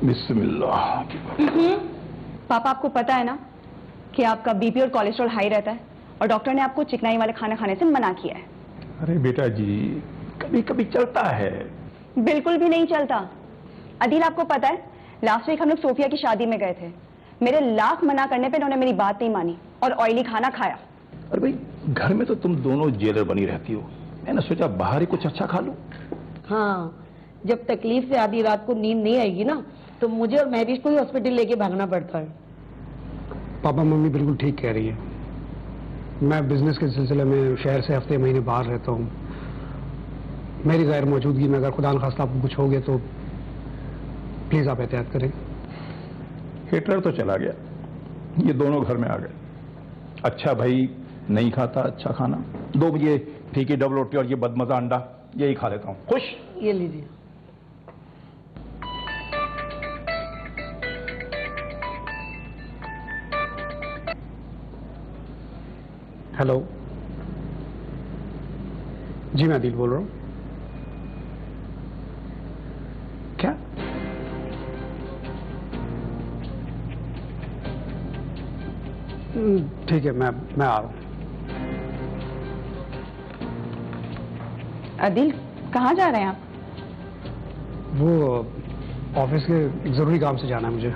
बिस्मिल्लाह। पापा, आपको पता है ना कि आपका बीपी और कोलेस्ट्रॉल हाई रहता है और डॉक्टर ने आपको चिकनाई वाले खाना खाने से मना किया है। अरे बेटा जी, कभी कभी चलता है। बिल्कुल भी नहीं चलता। अदील, आपको पता है लास्ट वीक हम लोग सोफिया की शादी में गए थे। मेरे लाख मना करने पे उन्होंने मेरी बात नहीं मानी और ऑयली खाना खाया। अरे भाई, घर में तो तुम दोनों जेलर बनी रहती हो, मैंने सोचा बाहर ही कुछ अच्छा खा लूं। हाँ, जब तकलीफ से आधी रात को नींद नहीं आएगी ना तो मुझे और महविश को ही हॉस्पिटल लेके भागना पड़ता है। पापा मम्मी बिल्कुल ठीक कह रही है। मैं बिजनेस के सिलसिले में शहर से हफ्ते महीने बाहर रहता हूँ। मेरी गैर मौजूदगी में अगर खुदा न खास्ता आपको कुछ हो गया तो प्लीज आप एहतियात करें। हिटलर तो चला गया, ये दोनों घर में आ गए। अच्छा भाई, नहीं खाता अच्छा खाना, 2 बजे फीकी डबल रोटी और ये बदमजा अंडा, यही खा लेता हूँ। खुश? ये लीजिए। हेलो जी, मैं अदील बोल रहा हूँ। क्या? ठीक है, मैं आ रहा हूँ। अदील, कहाँ जा रहे हैं आप? वो ऑफिस के एक जरूरी काम से जाना है मुझे।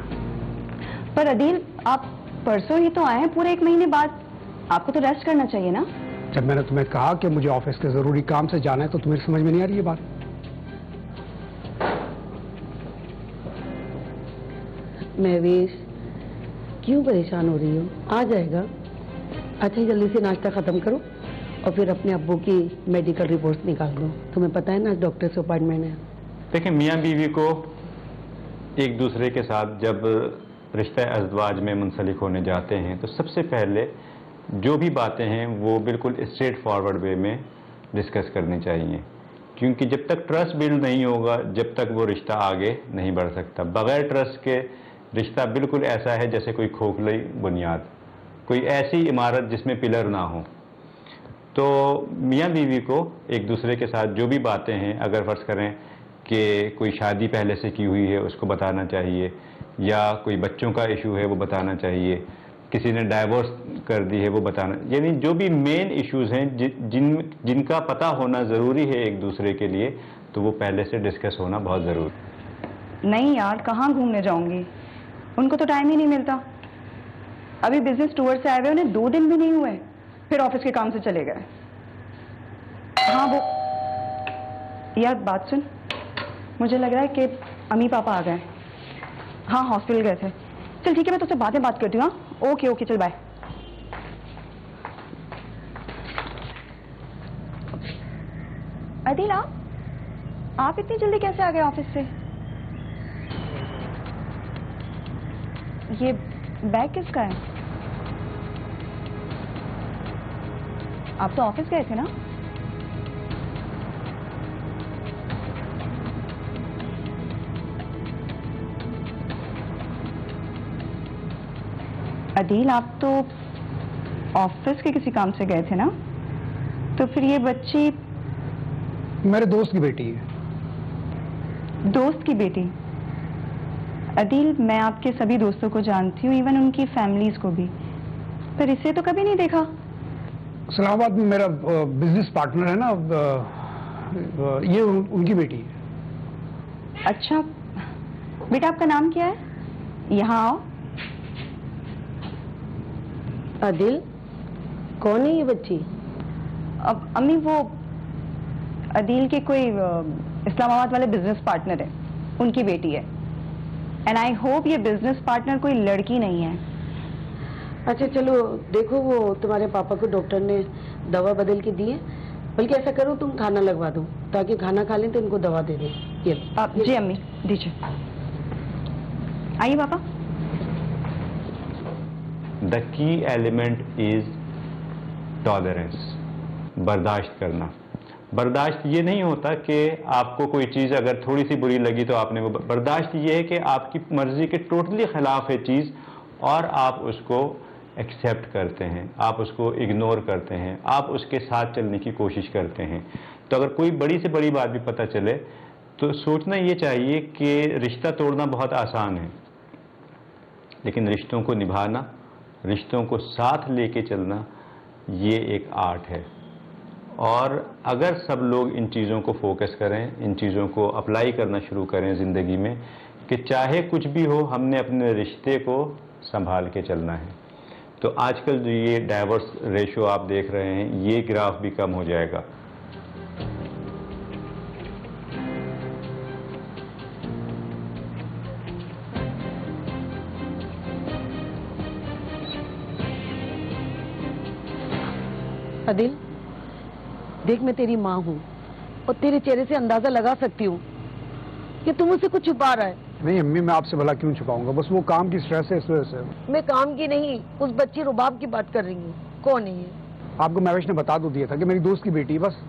पर अदील, आप परसों ही तो आए हैं, पूरे 1 महीने बाद। आपको तो रेस्ट करना चाहिए ना। जब मैंने तुम्हें कहा कि मुझे ऑफिस के जरूरी काम से जाना है तो तुम्हें समझ में नहीं आ रही ये बात? महविश, क्यों परेशान हो रही हो? आ जाएगा। अच्छा, जल्दी से नाश्ता खत्म करो और फिर अपने अब्बू की मेडिकल रिपोर्ट्स निकाल दो। तुम्हें पता है ना, डॉक्टर से अपॉइंटमेंट है। देखिए, मियाँ बीवी को एक दूसरे के साथ जब रिश्ता अज़वाज में मुंसलिक होने जाते हैं तो सबसे पहले जो भी बातें हैं वो बिल्कुल स्ट्रेट फॉरवर्ड वे में डिस्कस करनी चाहिए, क्योंकि जब तक ट्रस्ट बिल्ड नहीं होगा, जब तक वो रिश्ता आगे नहीं बढ़ सकता। बग़ैर ट्रस्ट के रिश्ता बिल्कुल ऐसा है जैसे कोई खोखली बुनियाद, कोई ऐसी इमारत जिसमें पिलर ना हो। तो मियाँ बीवी को एक दूसरे के साथ जो भी बातें हैं, अगर फ़र्ज़ करें कि कोई शादी पहले से की हुई है उसको बताना चाहिए, या कोई बच्चों का इशू है वो बताना चाहिए, किसी ने डाइवोर्स कर दी है वो बताना, यानी जो भी मेन इश्यूज़ हैं जिनका पता होना ज़रूरी है एक दूसरे के लिए, तो वो पहले से डिस्कस होना बहुत ज़रूरी। नहीं यार, कहाँ घूमने जाऊंगी, उनको तो टाइम ही नहीं मिलता। अभी बिजनेस टूर से आए हुए उन्हें 2 दिन भी नहीं हुए, फिर ऑफिस के काम से चले गए। हाँ वो यार, बात सुन, मुझे लग रहा है कि अम्मी पापा आ गए। हाँ, हॉस्पिटल गए थे। चल ठीक है, मैं तुझसे बाद में बात करती हूँ। हाँ, ओके ओके, चल बाय। अदील, आप इतनी जल्दी कैसे आ गए ऑफिस से? ये बैग किसका है? आप तो ऑफिस गए थे ना? अदील, आप तो ऑफिस के किसी काम से गए थे ना? तो फिर ये बच्ची मेरे दोस्त की बेटी है। दोस्त की बेटी? अदील, मैं आपके सभी दोस्तों को जानती हूँ, इवन उनकी फैमिलीज को भी, पर इसे तो कभी नहीं देखा। इस्लामाबाद में मेरा बिजनेस पार्टनर है ना, ये उनकी बेटी है। अच्छा बेटा, आपका नाम क्या है? यहाँ आओ। अदिल, कौन है ये बच्ची? अब अम्मी, वो अदील के कोई इस्लामाबाद वाले बिजनेस पार्टनर है, उनकी बेटी है। एंड आई होप ये बिजनेस पार्टनर कोई लड़की नहीं है। अच्छा चलो देखो, वो तुम्हारे पापा को डॉक्टर ने दवा बदल के दी है। बल्कि ऐसा करो, तुम खाना लगवा दो ताकि खाना खा लें तो इनको दवा दे दें। ये जी अम्मी, दीजिए। आइए पापा। The key element is tolerance, बर्दाश्त करना। बर्दाश्त ये नहीं होता कि आपको कोई चीज़ अगर थोड़ी सी बुरी लगी तो आपने वो, बर्दाश्त ये है कि आपकी मर्जी के टोटली ख़िलाफ़ है चीज़ और आप उसको एक्सेप्ट करते हैं, आप उसको इग्नोर करते हैं, आप उसके साथ चलने की कोशिश करते हैं। तो अगर कोई बड़ी से बड़ी बात भी पता चले तो सोचना ये चाहिए कि रिश्ता तोड़ना बहुत आसान है, लेकिन रिश्तों को निभाना, रिश्तों को साथ लेके चलना, ये एक आर्ट है। और अगर सब लोग इन चीज़ों को फोकस करें, इन चीज़ों को अप्लाई करना शुरू करें ज़िंदगी में, कि चाहे कुछ भी हो हमने अपने रिश्ते को संभाल के चलना है, तो आजकल जो ये डाइवोर्स रेशो आप देख रहे हैं, ये ग्राफ भी कम हो जाएगा। अदिल, देख मैं तेरी माँ हूँ और तेरे चेहरे से अंदाजा लगा सकती हूँ कि तुम मुझसे कुछ छुपा रहा है। नहीं अम्मी, मैं आपसे भला क्यों छुपाऊंगा, बस वो काम की स्ट्रेस है इस वजह से। मैं काम की नहीं, उस बच्ची रुबाब की बात कर रही हूँ। कौन है ये? आपको महवेश ने बता तो दिया था कि मेरी दोस्त की बेटी है, बस।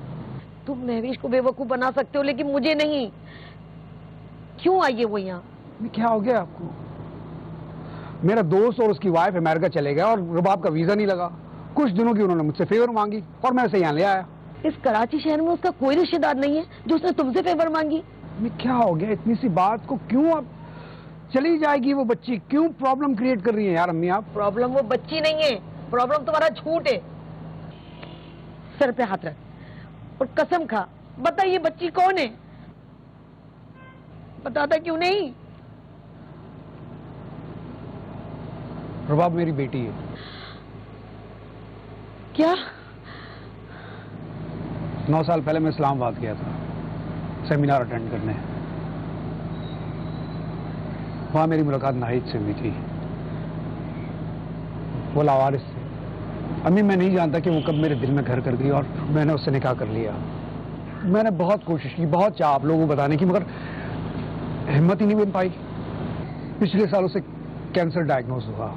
तुम महवेश को बेवकूफ बना सकते हो लेकिन मुझे नहीं। क्यों आई है वो यहाँ? क्या हो गया आपको? मेरा दोस्त और उसकी वाइफ अमेरिका चले गए और रुबाब का वीजा नहीं लगा। कुछ दिनों की उन्होंने मुझसे फेवर मांगी और मैं उसे यहाँ ले आया। इस कराची शहर में उसका कोई रिश्तेदार नहीं है जो उसने तुमसे फेवर मांगी? क्या हो गया, इतनी सी बात को क्यों आप चली जाएगी वो बच्ची, क्यों प्रॉब्लम क्रिएट कर रही है यार अम्मी आप? प्रॉब्लम वो बच्ची नहीं है, प्रॉब्लम तुम्हारा झूठ है। सर पे हाथ रख और कसम खा, बता ये बच्ची कौन है? बताता क्यों नहीं? रुबाब मेरी बेटी है। क्या? 9 साल पहले मैं इस्लामाबाद गया था सेमिनार अटेंड करने। वहां मेरी मुलाकात नाहिद से हुई थी। वो लावारिस थे। अम्मी, मैं नहीं जानता कि वो कब मेरे दिल में घर कर गई और मैंने उससे निकाह कर लिया। मैंने बहुत कोशिश की, बहुत चाह आप लोगों को बताने की, मगर हिम्मत ही नहीं बन पाई। पिछले साल उसे कैंसर डायग्नोज हुआ।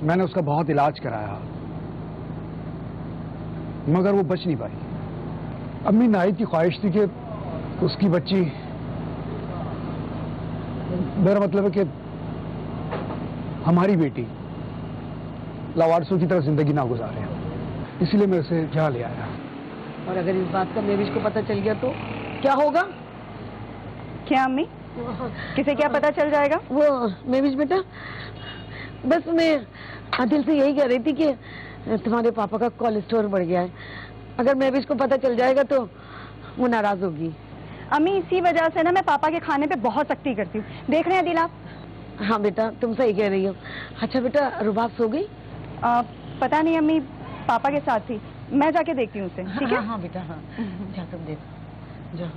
मैंने उसका बहुत इलाज कराया मगर वो बच नहीं पाई। अम्मी, नाहिद की ख्वाहिश थी कि उसकी बच्ची, मेरा मतलब है कि हमारी बेटी लावारिसों की तरह जिंदगी ना गुजारे, इसीलिए मैं उसे यहाँ ले आया। और अगर इस बात का मेविश को पता चल गया तो क्या होगा? क्या अम्मी, किसे क्या पता चल जाएगा? वो मेविश बेटा, बस मैं आदिल से यही कह रही थी कि तुम्हारे पापा का कोलेस्ट्रॉल बढ़ गया है। अगर मेविश को पता चल जाएगा तो वो नाराज होगी। अम्मी, इसी वजह से ना मैं पापा के खाने पे बहुत सख्ती करती हूँ। देख रहे हैं दिल आप? हाँ बेटा, तुम सही कह रही हो। अच्छा बेटा, रुबाब सो गई? पता नहीं अम्मी, पापा के साथ थी। मैं जाके देखती हूँ उसे, ठीक है? हाँ बेटा, हाँ जा तुम देखो, जाओ।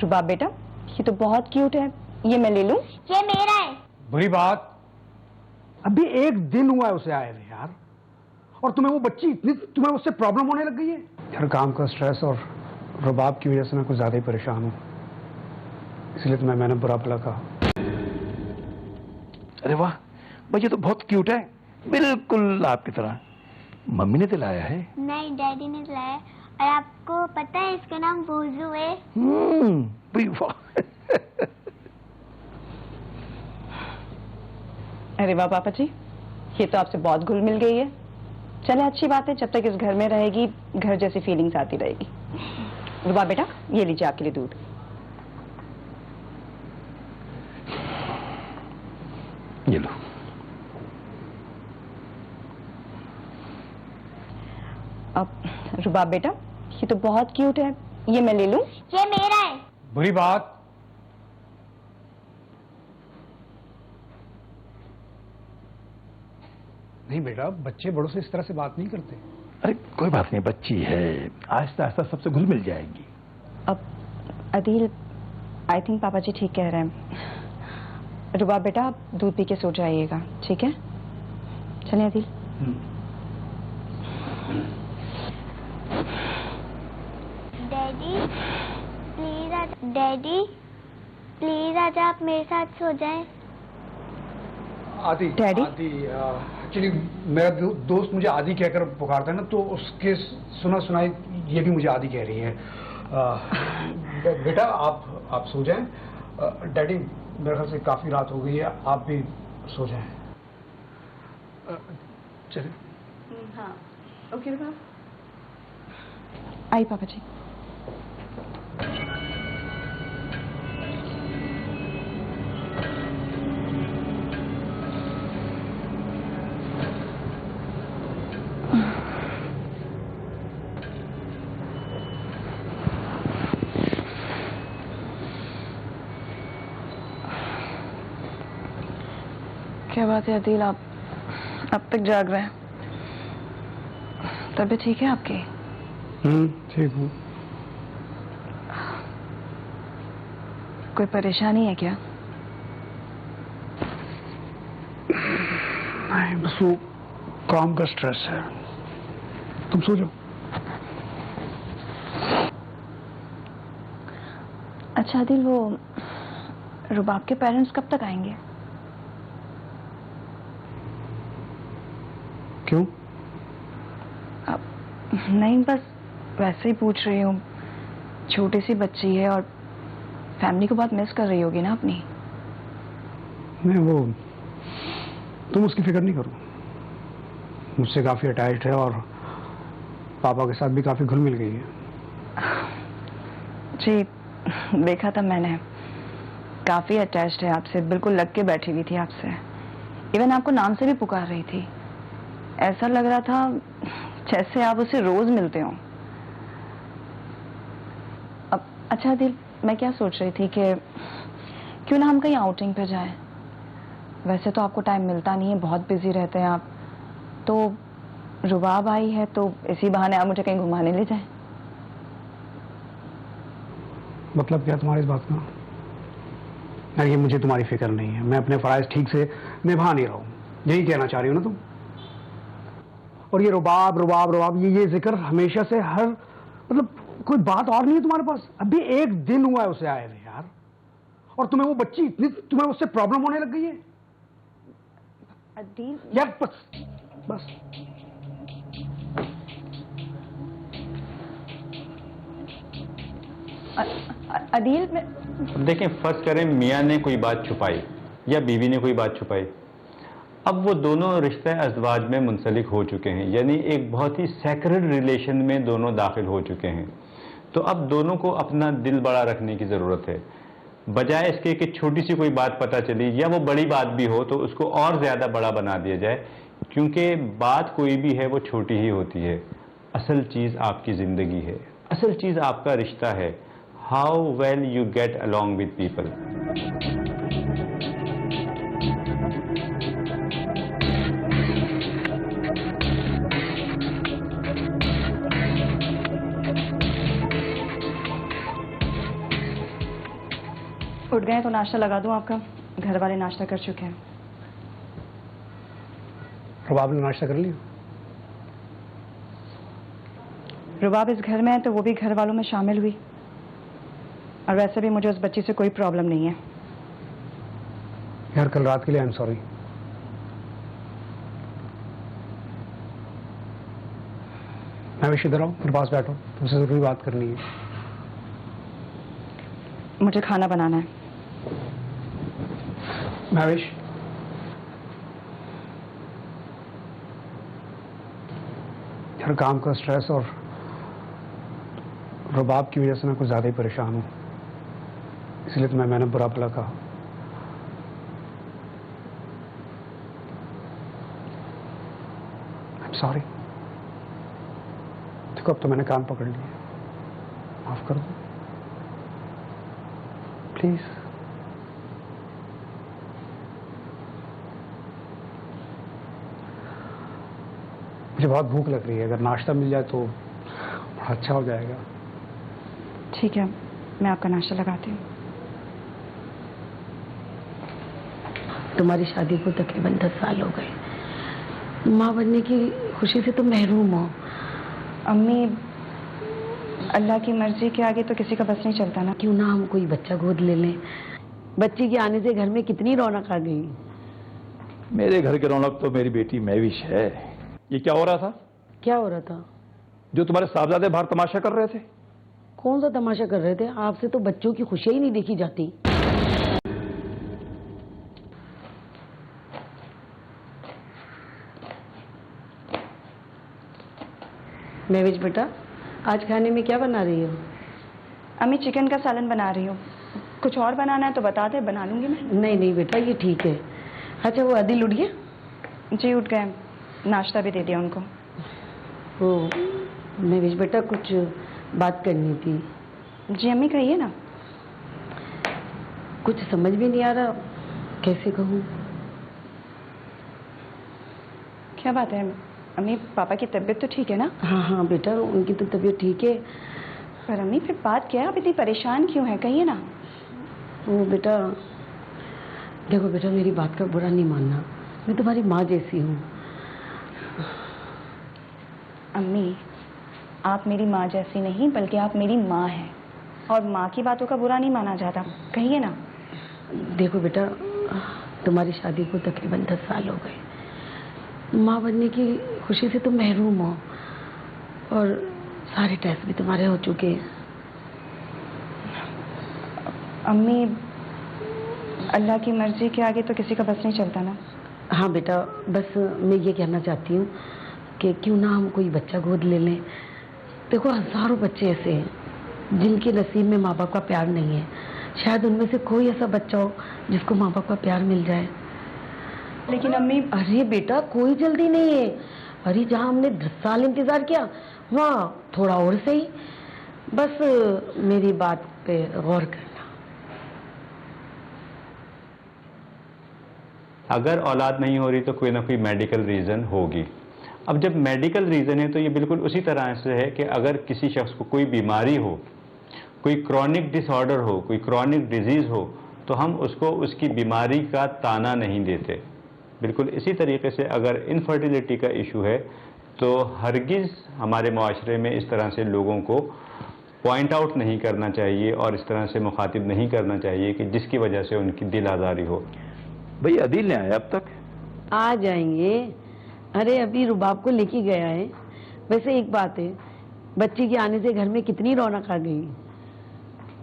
रुबाब बेटा, ये तो बहुत क्यूट है, ये मैं ले लूं? ये मेरा है। बुरी बात, अभी 1 दिन हुआ है उसे आए हुए यार, और तुम्हें वो बच्ची इतनी, तुम्हें उससे प्रॉब्लम होने लग गई है यार। काम का स्ट्रेस और रुबाब की वजह से मैं कुछ ज्यादा ही परेशान हूँ, इसलिए तुम्हें मैंने बुरा भला कहा। अरे वाह भाई, ये तो बहुत क्यूट है, बिल्कुल आपकी तरह। मम्मी ने दिलाया है? नहीं, डैडी ने लाया। और आपको पता है इसका नाम बोजू है। भाई वाह। अरे वाह पापा जी, ये तो आपसे बहुत घुल मिल गई है। चले, अच्छी बात है, जब तक इस घर में रहेगी घर जैसी फीलिंग्स आती रहेगी। रुबाब बेटा, ये लीजिए आपके लिए दूध। ये लो। अब रुबाब बेटा, ये तो बहुत क्यूट है, ये मैं ले लूं? ये मेरा है। बुरी बात, नहीं बेटा, बच्चे बड़ों से इस तरह से बात नहीं करते। अरे कोई बात नहीं, बच्ची है, आहिस्ता आहिस्ता सबसे घुल मिल जाएगी। अब अदील, आई थिंक पापा जी ठीक कह रहे हैं। रुबाब बेटा, आप दूध पी के सो जाइएगा, ठीक है? चलें अदील। डैडी प्लीज आज आप मेरे साथ सो जाएं। आदि, डैडी? एक्चुअली मेरा दोस्त मुझे आदि कहकर पुकारता है ना, तो उसके सुना सुनाई ये भी मुझे आदि कह रही है। बेटा आप सो जाएं। डैडी, मेरे ख्याल से काफी रात हो गई है, आप भी सो जाएं। चलिए। हाँ ओके रुपा आई पापा जी। क्या बात है अदील, आप अब तक जाग रहे हैं? तबीयत ठीक है आपकी? ठीक हूँ। कोई परेशानी है क्या? नहीं, बस वो काम का स्ट्रेस है। तुम सो जाओ। अच्छा अदील, वो रुबाब के पेरेंट्स कब तक आएंगे? क्यों? नहीं, बस वैसे ही पूछ रही हूँ। छोटी सी बच्ची है और फैमिली को बहुत मिस कर रही होगी ना अपनी। नहीं, वो तुम उसकी फिक्र नहीं करो। मुझसे काफी अटैच्ड है और पापा के साथ भी काफी घुल मिल गई है। जी देखा था मैंने, काफी अटैच्ड है आपसे, बिल्कुल लग के बैठी हुई थी आपसे। इवन आपको नाम से भी पुकार रही थी। ऐसा लग रहा था जैसे आप उसे रोज मिलते हो। अब अच्छा दिल, मैं क्या सोच रही थी कि क्यों ना हम कहीं आउटिंग पे जाएं। वैसे तो आपको टाइम मिलता नहीं है, बहुत बिजी रहते हैं आप। तो रुबाब आई है तो इसी बहाने आप मुझे कहीं घुमाने ले जाएं। मतलब क्या तुम्हारी इस बात का? नहीं, मुझे तुम्हारी फिक्र नहीं है। मैं अपने फराइज ठीक से निभा नहीं रहा हूँ, यही कहना चाह रही हो ना तुम? और ये रुबाब रुबाब रुबाब, ये जिक्र हमेशा से, हर मतलब कोई बात और नहीं है तुम्हारे पास? अभी एक दिन हुआ है उसे आए हुए यार, और तुम्हें वो बच्ची इतनी, तुम्हें उससे प्रॉब्लम होने लग गई है अदील यार। बस बस अदील मैं देखें, फर्ज करें मियाँ ने कोई बात छुपाई या बीवी ने कोई बात छुपाई, अब वो दोनों रिश्ते अज़वाज में मुंसलिक हो चुके हैं, यानी एक बहुत ही सैक्रेड रिलेशन में दोनों दाखिल हो चुके हैं। तो अब दोनों को अपना दिल बड़ा रखने की ज़रूरत है, बजाय इसके कि छोटी सी कोई बात पता चली या वो बड़ी बात भी हो तो उसको और ज़्यादा बड़ा बना दिया जाए, क्योंकि बात कोई भी है वो छोटी ही होती है। असल चीज़ आपकी ज़िंदगी है, असल चीज़ आपका रिश्ता है। How well you get along with people. उठ गए तो नाश्ता लगा दूं आपका? घर वाले नाश्ता कर चुके हैं। रुबाब ने नाश्ता कर लिया? रुबाब इस घर में है तो वो भी घर वालों में शामिल हुई। और वैसे भी मुझे उस बच्ची से कोई प्रॉब्लम नहीं है। यार कल रात के लिए आई एम सॉरी। मैं विश इधर आऊँ, मेरे पास बैठो, तुमसे जरूरी बात करनी है। मुझे खाना बनाना है। महविश, यार काम का स्ट्रेस और रुबाब की वजह से मैं कुछ ज्यादा ही परेशान हूँ, इसलिए तो मैंने बुरा भला कहा। I am sorry. देखो अब तो मैंने काम पकड़ लिया, माफ कर दो प्लीज। मुझे बहुत भूख लग रही है, अगर नाश्ता मिल जाए तो बड़ा अच्छा हो जाएगा। ठीक है, मैं आपका नाश्ता लगाती हूँ। तुम्हारी शादी को तकरीबन 10 साल हो गए। माँ बनने की खुशी से तुम महरूम हो। अम्मी, अल्लाह की मर्जी के आगे तो किसी का बस नहीं चलता ना। क्यों ना हम कोई बच्चा गोद ले लें? बच्ची के आने से घर में कितनी रौनक आ गई। मेरे घर की रौनक तो मेरी बेटी महविश है। ये क्या हो रहा था? क्या हो रहा था? जो तुम्हारे साहबजादे बाहर तमाशा कर रहे थे। कौन सा तमाशा कर रहे थे? आपसे तो बच्चों की खुशियां ही नहीं देखी जाती। महविश बेटा, आज खाने में क्या बना रही हो? अम्मी चिकन का सालन बना रही हूँ। कुछ और बनाना है तो बता दे, बना लूंगी मैं। नहीं नहीं बेटा, ये ठीक है। अच्छा, वो आदिल उठ गया? जी उठ गए, नाश्ता भी दे दिया उनको। वो महविश बेटा, कुछ बात करनी थी। जी अम्मी कहिए ना। कुछ समझ भी नहीं आ रहा, कैसे कहूँ। क्या बात है अम्मी, पापा की तबीयत तो ठीक है ना? हाँ हाँ बेटा, उनकी तो तबीयत ठीक है। पर अम्मी फिर बात क्या है, आप इतनी परेशान क्यों है, कहिए ना। वो बेटा, देखो बेटा, मेरी बात का बुरा नहीं मानना, मैं तुम्हारी माँ जैसी हूँ। अम्मी आप मेरी माँ जैसी नहीं, बल्कि आप मेरी माँ हैं, और माँ की बातों का बुरा नहीं माना जाता, कहिए ना। देखो बेटा, तुम्हारी शादी को तकरीबन 10 साल हो गए। माँ बनने की खुशी से तुम महरूम हो, और सारे टेस्ट भी तुम्हारे हो चुके हैं। अम्मी अल्लाह की मर्जी के आगे तो किसी का बस नहीं चलता ना। हाँ बेटा, बस मैं ये कहना चाहती हूँ कि क्यों ना हम कोई बच्चा गोद ले लें। देखो, हजारों बच्चे ऐसे हैं जिनके नसीब में माँ बाप का प्यार नहीं है। शायद उनमें से कोई ऐसा बच्चा हो जिसको माँ बाप का प्यार मिल जाए। लेकिन अम्मी। अरे बेटा, कोई जल्दी नहीं है। अरे जहाँ हमने 10 साल इंतजार किया, वहाँ थोड़ा और सही। बस मेरी बात पे गौर करना। अगर औलाद नहीं हो रही तो कोई ना कोई मेडिकल रीज़न होगी। अब जब मेडिकल रीज़न है तो ये बिल्कुल उसी तरह से है कि अगर किसी शख्स को कोई बीमारी हो, कोई क्रॉनिक डिसऑर्डर हो, कोई क्रॉनिक डिजीज़ हो, तो हम उसको उसकी बीमारी का ताना नहीं देते। बिल्कुल इसी तरीके से अगर इनफर्टिलिटी का इशू है तो हरगिज़ हमारे माशरे में इस तरह से लोगों को पॉइंट आउट नहीं करना चाहिए और इस तरह से मुखातिब नहीं करना चाहिए कि जिसकी वजह से उनकी दिल आज़ारी हो। भाई अदील ने आया अब तक? आ जाएंगे। अरे अभी रुबाब को लेके गया है। वैसे एक बात है, बच्ची के आने से घर में कितनी रौनक आ गई।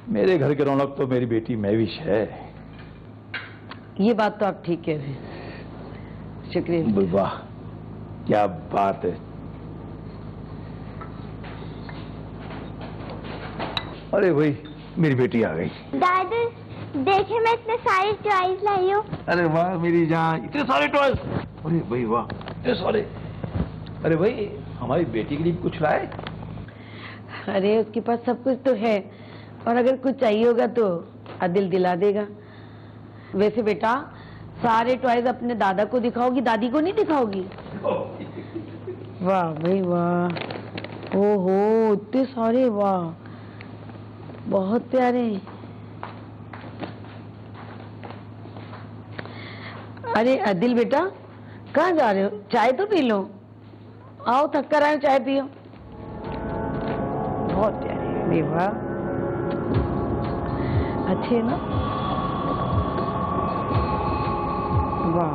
मेरे घर की रौनक तो मेरी बेटी महविश है। ये बात तो आप ठीक कह रहे हैं। शुक्रिया। वाह क्या बात है। अरे भाई मेरी बेटी आ गई। दादू देखे, मैं इतने सारे टॉयज लाई हूँ। अरे वाह मेरी जान, इतने सारे टॉयज। अरे भाई वाह, इतने सारे। अरे भाई हमारी बेटी के लिए भी कुछ लाए? अरे उसके पास सब कुछ तो है, और अगर कुछ चाहिए होगा तो आदिल दिला देगा। वैसे बेटा, सारे टॉयज अपने दादा को दिखाओगी, दादी को नहीं दिखाओगी? वाह भाई वाह, ओहो इतने सारे, वाह बहुत प्यारे। अरे आदिल बेटा, कहाँ जा रहे हो? चाय तो पी लो। आओ, थक कर आए, चाय पियो। बहुत प्यारे, वाह अच्छे है ना? वाह,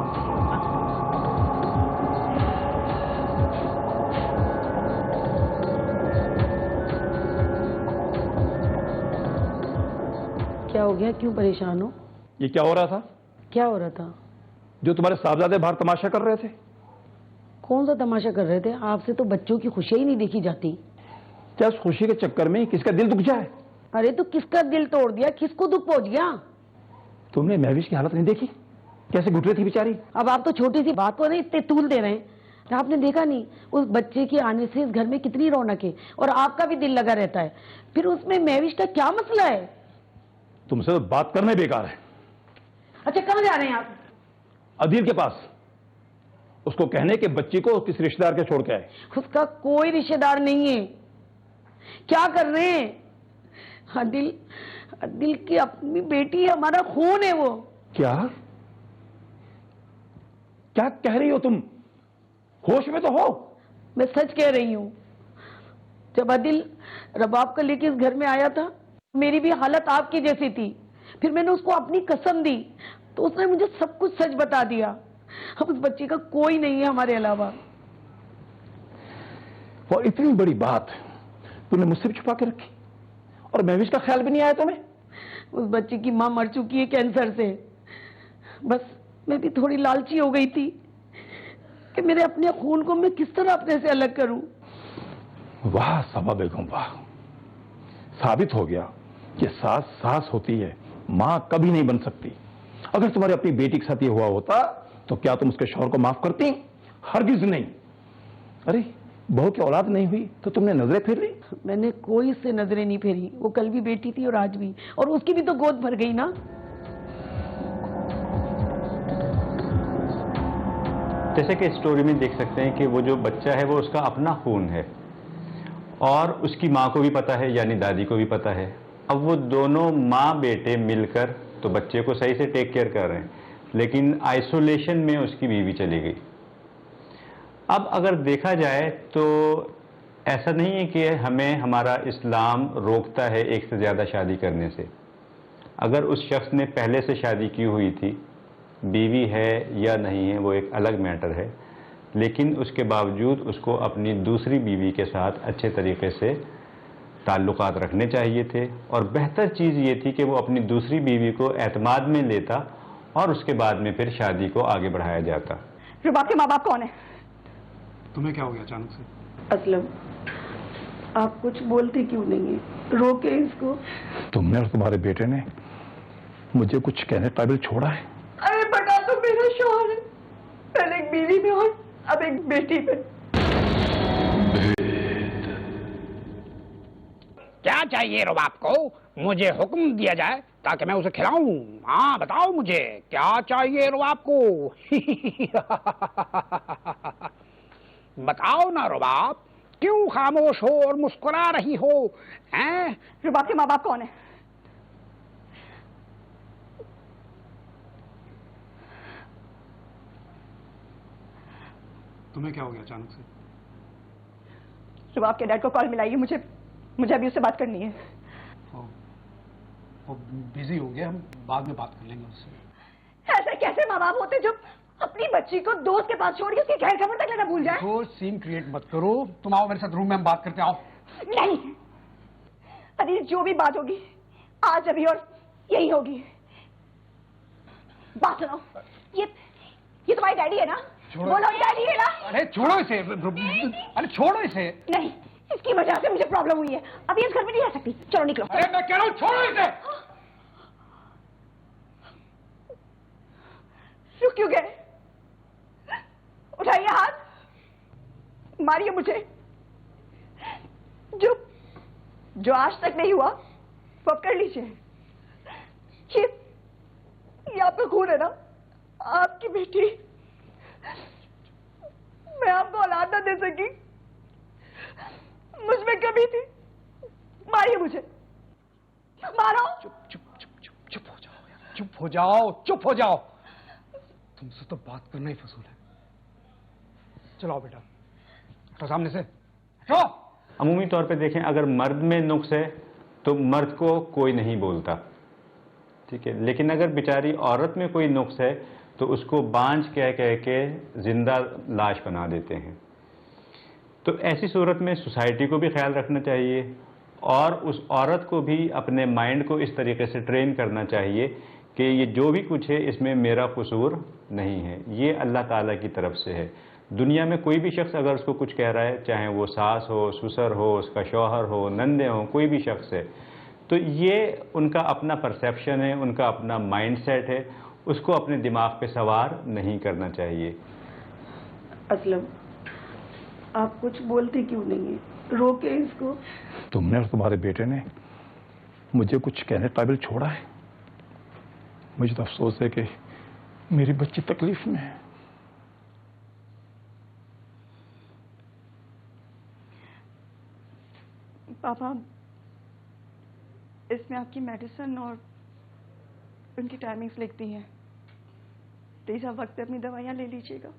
क्या हो गया? क्यों परेशान हो? ये क्या हो रहा था? क्या हो रहा था? जो तुम्हारे साहबजादे बाहर तमाशा कर रहे थे। कौन सा तमाशा कर रहे थे? आपसे तो बच्चों की खुशियां ही नहीं देखी जाती। क्या उस खुशी के चक्कर में किसका दिल दुख जाए? अरे तो किसका दिल तोड़ दिया, किसको दुख पहुंच गया? तुमने महविश की हालत नहीं देखी, कैसे घुट रही थी बेचारी। अब आप तो छोटी सी बात को नहीं इतने तूल दे रहे हैं। आपने देखा नहीं, उस बच्चे के आने से इस घर में कितनी रौनक है, और आपका भी दिल लगा रहता है। फिर उसमें महविश का क्या मसला है? तुमसे तो बात करना ही बेकार है। अच्छा, कहाँ जा रहे हैं आप? अदील के पास। उसको कहने के बच्ची को किस रिश्तेदार के छोड़ के आए। उसका कोई रिश्तेदार नहीं है। क्या कर रहे हैं? अदिल, अदिल की अपनी बेटी है, हमारा खून है वो। क्या क्या कह रही हो तुम? होश में तो हो? मैं सच कह रही हूं। जब अदिल रबाब को लेके इस घर में आया था, मेरी भी हालत आपकी जैसी थी। फिर मैंने उसको अपनी कसम दी तो उसने मुझे सब कुछ सच बता दिया। अब उस बच्चे का कोई नहीं है हमारे अलावा। और इतनी बड़ी बात तूने मुझसे भी छुपा के रखी, और महविश का ख्याल भी नहीं आया तुम्हें? उस बच्चे की मां मर चुकी है कैंसर से। बस मैं भी थोड़ी लालची हो गई थी कि मेरे अपने खून को मैं किस तरह अपने से अलग करूं। वाह सबा बेगम वाह, साबित हो गया कि सास सास होती है, मां कभी नहीं बन सकती। अगर तुम्हारी अपनी बेटी के साथ ये हुआ होता तो क्या तुम उसके शौहर को माफ करती? हरगिज नहीं। अरे बहू की औलाद नहीं हुई तो तुमने नजरें फेर ली? मैंने कोई से नजरें नहीं फेरी, वो कल भी बेटी थी और आज भी, और उसकी भी तो गोद भर गई ना। जैसे कि स्टोरी में देख सकते हैं कि वो जो बच्चा है वो उसका अपना खून है और उसकी माँ को भी पता है, यानी दादी को भी पता है। अब वो दोनों माँ बेटे मिलकर तो बच्चे को सही से टेक केयर कर रहे हैं, लेकिन आइसोलेशन में उसकी बीवी चली गई। अब अगर देखा जाए तो ऐसा नहीं है कि हमें हमारा इस्लाम रोकता है एक से ज़्यादा शादी करने से। अगर उस शख्स ने पहले से शादी की हुई थी, बीवी है या नहीं है वो एक अलग मैटर है, लेकिन उसके बावजूद उसको अपनी दूसरी बीवी के साथ अच्छे तरीके से ताल्लुकात रखने चाहिए थे। और बेहतर चीज़ ये थी कि वो अपनी दूसरी बीवी को एतमाद में लेता और उसके बाद में फिर शादी को आगे बढ़ाया जाता। रुबाब के माँ बाप कौन है? तुम्हें क्या हो गया अचानक से? असलम, आप कुछ बोलते क्यों नहीं है? रोके इसको। तुमने और तुम्हारे बेटे ने मुझे कुछ कहने काबिल छोड़ा है? अरे बड़ा तो मेरा शौहर है, पहले एक बीवी में और अब एक बेटी में। क्या चाहिए रुबाब को? मुझे हुक्म दिया जाए ताकि मैं उसे खिलाऊं। हाँ बताओ मुझे क्या चाहिए रुबाब को? बताओ ना रुबाब, क्यों खामोश हो और मुस्कुरा रही हो? हैं? रुबाब के माँ बाप कौन है? तुम्हें क्या हो गया अचानक से? रुबाब के डैड को कॉल मिलाइए, मुझे अभी उससे बात करनी है। वो बिजी हो गया, हम बाद में बात कर लेंगे उससे। ऐसे कैसे माँ बाप होते जो अपनी बच्ची को दोस्त के पास छोड़ के उसकी खैर खबर तक लेना भूल जाए? तो सीन क्रिएट मत करो, तुम आओ मेरे साथ रूम में, हम बात करते। आओ। नहीं अदील, जो भी बात होगी आज अभी और यही होगी। बात सुनो, ये तुम्हारी डैडी है ना? बोलो डैडी है ना? अरे छोड़ो इसे, अरे छोड़ो इसे। नहीं, इसकी वजह से मुझे प्रॉब्लम हुई है, अभी इस घर में नहीं रह सकती। चलो निकलो। अरे मैं कह रहा हूं छोड़ो इसे। रुक क्यों गए? उठाइए हाथ, मारिए मुझे। जो आज तक नहीं हुआ वो अब कर लीजिए। ये आपका खून है ना, आपकी बेटी। मैं आपको औलाद ना दे सकी, मुझ में कमी थी। मारिए मुझे, मारो। चुप हो जाओ यार, चुप हो जाओ, चुप हो जाओ। तुमसे तो बात करना ही फजूल है। चलो बेटा, हटो सामने से, हटो। अमूमी तौर पे देखें, अगर मर्द में नुक्स है तो मर्द को कोई नहीं बोलता, ठीक है, लेकिन अगर बेचारी औरत में कोई नुक्स है तो उसको बांझ कह कह के जिंदा लाश बना देते हैं। तो ऐसी सूरत में सोसाइटी को भी ख्याल रखना चाहिए और उस औरत को भी अपने माइंड को इस तरीके से ट्रेन करना चाहिए कि ये जो भी कुछ है इसमें मेरा कसूर नहीं है, ये अल्लाह ताला की तरफ से है। दुनिया में कोई भी शख्स अगर उसको कुछ कह रहा है, चाहे वो सास हो, ससुर हो, उसका शौहर हो, नंदे हो, कोई भी शख्स है, तो ये उनका अपना परसेप्शन है, उनका अपना माइंड सेट है, उसको अपने दिमाग पे सवार नहीं करना चाहिए। असलम, आप कुछ बोलते क्यों नहीं है? रोके इसको। तुमने और तुम्हारे बेटे ने मुझे कुछ कहने काबिल छोड़ा है। मुझे तो अफसोस है कि मेरी बच्ची तकलीफ में है। पापा, इसमें आपकी मेडिसिन और उनकी टाइमिंग्स लिख दी हैं, प्लीज आप वक्त पे अपनी दवाइयाँ ले लीजिएगा।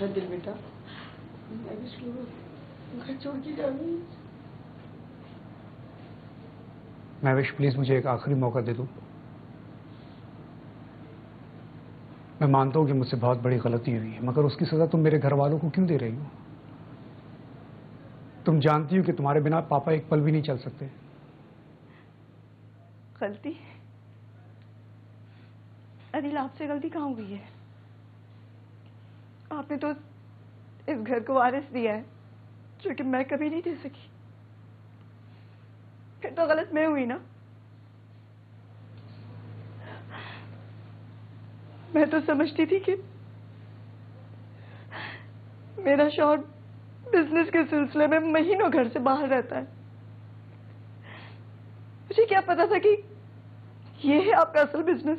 दिल बेटा, मैं भी घर छोड़ के जाऊंगी। महविश प्लीज मुझे एक आखिरी मौका दे दो। मैं मानता हूं कि मुझसे बहुत बड़ी गलती हुई है, मगर उसकी सजा तुम मेरे घर वालों को क्यों दे रही हो? तुम जानती हो कि तुम्हारे बिना पापा एक पल भी नहीं चल सकते। गलती? अनिल, आपसे गलती कहाँ हुई है? आपने तो इस घर को वारिस दिया है जो कि मैं कभी नहीं दे सकी। फिर तो गलत मैं हुई ना। मैं तो समझती थी कि मेरा शौहर बिजनेस के सिलसिले में महीनों घर से बाहर रहता है। मुझे क्या पता था कि ये है आपका असल बिजनेस।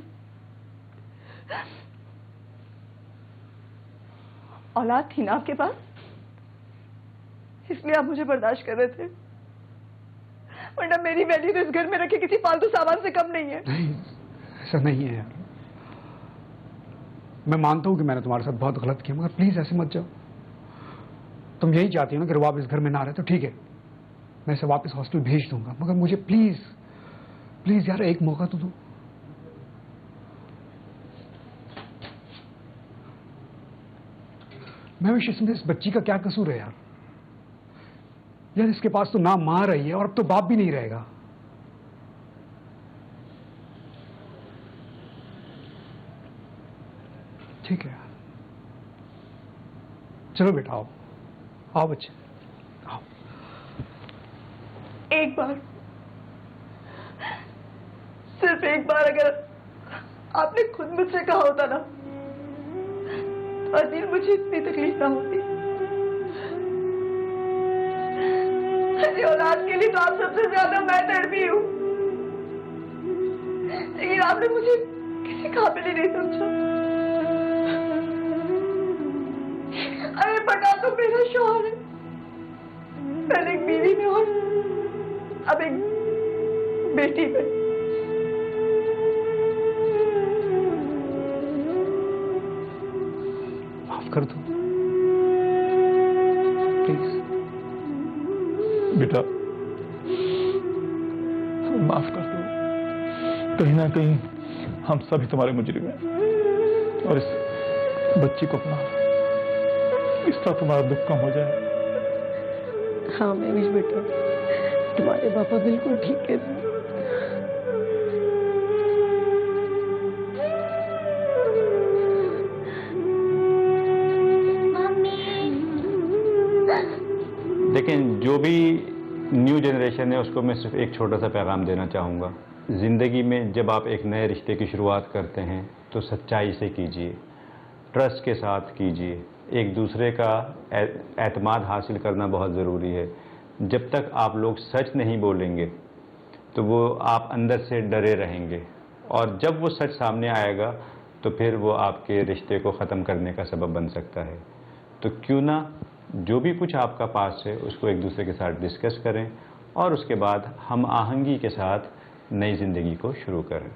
औलाद थी ना आपके पास, इसलिए आप मुझे बर्दाश्त कर रहे थे, वरना मेरी वैल्यू तो इस घर में रखे किसी फालतू सामान से कम नहीं है। नहीं, ऐसा नहीं है यार। मैं मानता हूं कि मैंने तुम्हारे साथ बहुत गलत किया, मगर प्लीज ऐसे मत जाओ। तुम यही चाहती हो ना कि रुबाब इस घर में ना रहे, तो ठीक है, मैं इसे वापस हॉस्टल भेज दूंगा, मगर मुझे प्लीज प्लीज यार एक मौका तो दो। मैं विश, इसमें इस बच्ची का क्या कसूर है यार? यार इसके पास तो ना मां रही है और अब तो बाप भी नहीं रहेगा। ठीक है यार, चलो बेटा, आओ आओ बच्चे, आओ। एक बार, सिर्फ एक बार अगर आपने खुद मुझसे कहा होता ना, तो अनिल मुझे इतनी तकलीफ ना होती। मेरी औलाद के लिए तो आप सबसे ज्यादा मैं तड़पी हूँ, लेकिन आपने मुझे किसी काबिल ही नहीं समझा। अरे बता, तो मेरा शौहर है, पहले एक बीवी में और अब एक बेटी में। माफ कर दो प्लीज। बेटा, हमें माफ कर दो। कहीं ना कहीं हम सभी तुम्हारे मुजरिम हैं, और इस बच्ची को अपना इस तरह तुम्हारा दुख कम हो जाए। हाँ महवीश बेटा, तुम्हारे पापा बिल्कुल ठीक है। लेकिन जो भी न्यू जनरेशन है उसको मैं सिर्फ एक छोटा सा पैगाम देना चाहूँगा। ज़िंदगी में जब आप एक नए रिश्ते की शुरुआत करते हैं तो सच्चाई से कीजिए, ट्रस्ट के साथ कीजिए। एक दूसरे का एतमाद हासिल करना बहुत ज़रूरी है। जब तक आप लोग सच नहीं बोलेंगे तो वो आप अंदर से डरे रहेंगे, और जब वो सच सामने आएगा तो फिर वो आपके रिश्ते को ख़त्म करने का सबब बन सकता है। तो क्यों ना जो भी कुछ आपका पास है उसको एक दूसरे के साथ डिस्कस करें, और उसके बाद हम आहंगी के साथ नई ज़िंदगी को शुरू करें।